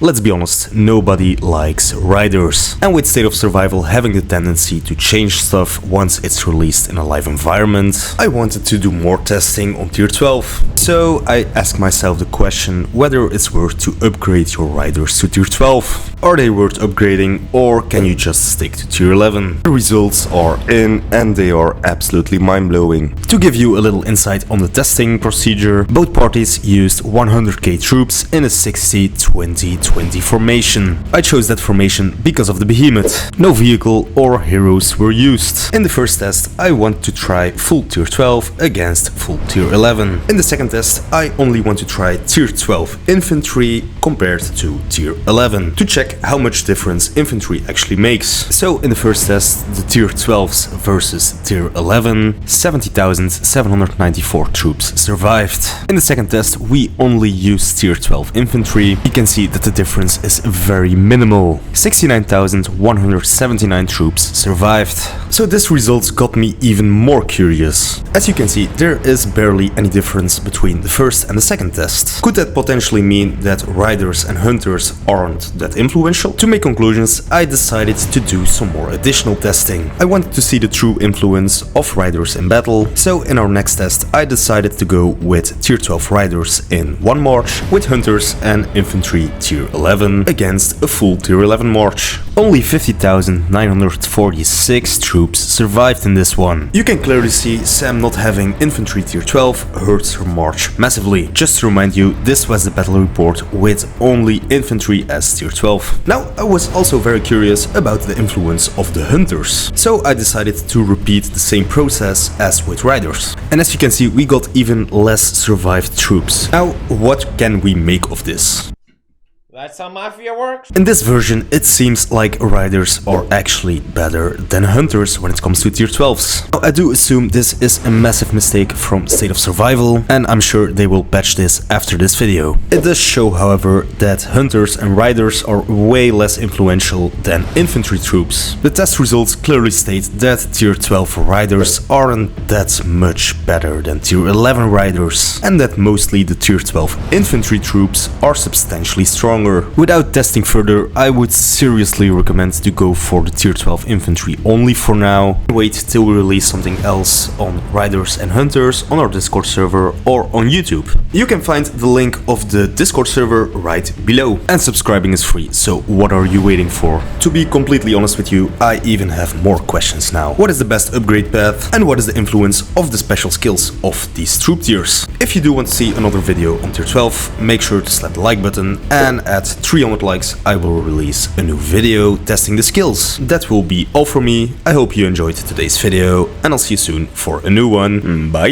Let's be honest, nobody likes riders. And with State of Survival having the tendency to change stuff once it's released in a live environment, I wanted to do more testing on tier 12. So I asked myself the question whether it's worth to upgrade your riders to tier 12. Are they worth upgrading, or can you just stick to tier 11? The results are in and they are absolutely mind-blowing. To give you a little insight on the testing procedure, both parties used 100k troops in a 60-20-20 formation. I chose that formation because of the Behemoth. No vehicle or heroes were used. In the first test, I want to try full tier 12 against full tier 11. In the second test, I only want to try tier 12 infantry compared to tier 11 to check how much difference infantry actually makes. So in the first test, the tier 12s versus tier 11, 70,794 troops survived. In the second test, we only used tier 12 infantry. You can see that the difference is very minimal. 69,179 troops survived. So this result got me even more curious. As you can see, there is barely any difference between the first and the second test. Could that potentially mean that riders and hunters aren't that influential? To make conclusions, I decided to do some more additional testing. I wanted to see the true influence of riders in battle, so in our next test I decided to go with tier 12 riders in one march, with hunters and infantry tier 11 against a full tier 11 march. Only 50,946 troops survived in this one. You can clearly see Sam not having infantry tier 12 hurts her march massively. Just to remind you, this was the battle report with only infantry as tier 12. Now, I was also very curious about the influence of the hunters, so I decided to repeat the same process as with riders. And as you can see, we got even less survived troops. Now, what can we make of this? That's how Mafia works. In this version, it seems like riders are actually better than hunters when it comes to tier 12s. Now, I do assume this is a massive mistake from State of Survival, and I'm sure they will patch this after this video. It does show, however, that hunters and riders are way less influential than infantry troops. The test results clearly state that tier 12 riders aren't that much better than tier 11 riders, and that mostly the tier 12 infantry troops are substantially stronger. Without testing further, I would seriously recommend to go for the tier 12 infantry only for now. Wait till we release something else on riders and hunters on our Discord server or on YouTube. You can find the link of the Discord server right below. And subscribing is free, so what are you waiting for? To be completely honest with you, I even have more questions now. What is the best upgrade path, and what is the influence of the special skills of these troop tiers? If you do want to see another video on tier 12, make sure to slap the like button, and at 300 likes I will release a new video testing the skills. That will be all from me. I hope you enjoyed today's video, and I'll see you soon for a new one. Bye!